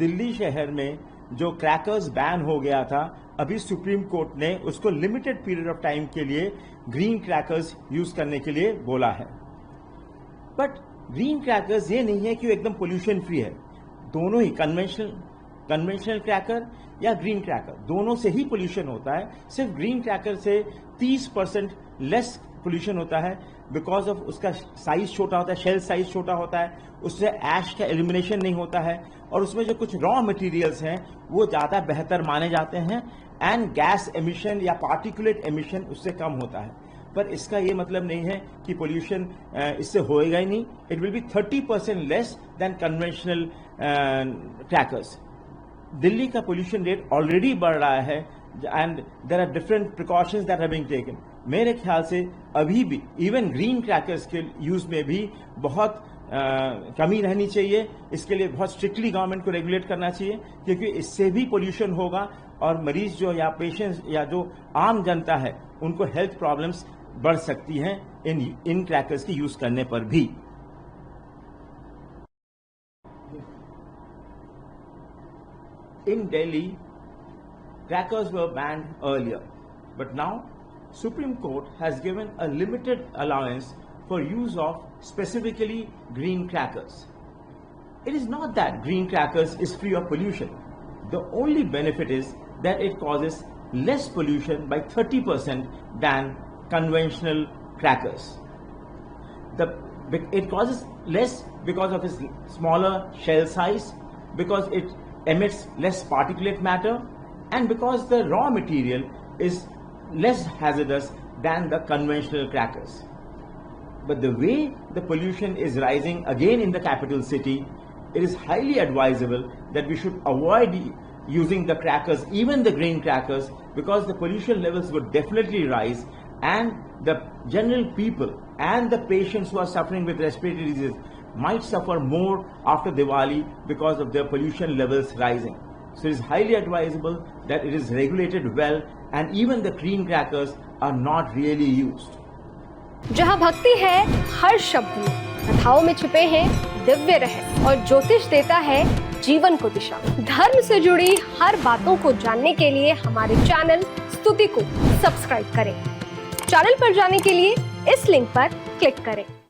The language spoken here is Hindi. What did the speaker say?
दिल्ली शहर में जो क्रैकर्स बैन हो गया था, अभी सुप्रीम कोर्ट ने उसको लिमिटेड पीरियड ऑफ टाइम के लिए ग्रीन क्रैकर्स यूज करने के लिए बोला है। बट ग्रीन क्रैकर्स ये नहीं है कि वो एकदम पोल्यूशन फ्री है। दोनों ही कन्वेंशनल क्रैकर या ग्रीन क्रैकर, दोनों से ही पोल्यूशन होता है। सिर्फ ग्रीन क्रैकर से 30% लेस पोल्यूशन होता है बिकॉज ऑफ उसका साइज छोटा होता है, शेल साइज छोटा होता है, उससे ऐश का एलिमिनेशन नहीं होता है, और उसमें जो कुछ रॉ मटेरियल्स हैं वो ज़्यादा बेहतर माने जाते हैं, एंड गैस एमिशन या पार्टिकुलेट एमिशन उससे कम होता है। पर इसका ये मतलब नहीं है कि पोल्यूशन इससे होएगा ही नहीं। It will be 30% less than conventional crackers. Delhi का पोल्यूशन रेट ऑलरेडी बढ़ रहा है and there are different precautions that are being taken. मेरे ख्याल से अभी भी इवन ग्रीन क्रैकर्स के यूज में भी बहुत कमी रहनी चाहिए। इसके लिए बहुत स्ट्रिक्टली गवर्नमेंट को रेगुलेट करना चाहिए, क्योंकि इससे भी पोल्यूशन होगा और मरीज जो या पेशेंट्स या जो आम जनता है उनको हेल्थ प्रॉब्लम्स बढ़ सकती हैं इन क्रैकर्स की यूज करने पर भी। In Delhi, crackers were banned earlier, but now Supreme Court has given a limited allowance for use of specifically green crackers. It is not that green crackers is free of pollution. The only benefit is that it causes less pollution by 30% than conventional crackers. It causes less because of its smaller shell size, because it emits less particulate matter, and because the raw material is less hazardous than the conventional crackers. But the way the pollution is rising again in the capital city, it is highly advisable that we should avoid using the crackers, even the green crackers, because the pollution levels would definitely rise, and the general people and the patients who are suffering with respiratory disease might suffer more after Diwali because of their pollution levels rising. So it is highly advisable that it is regulated well, and even the green crackers are not really used. जहाँ भक्ति है हर शब्द में, कथाओं में छुपे हैं दिव्य रहस्य, और ज्योतिष देता है जीवन को दिशा। धर्म से जुड़ी हर बातों को जानने के लिए हमारे चैनल स्तुति को सब्सक्राइब करें। चैनल पर जाने के लिए इस लिंक पर क्लिक करें।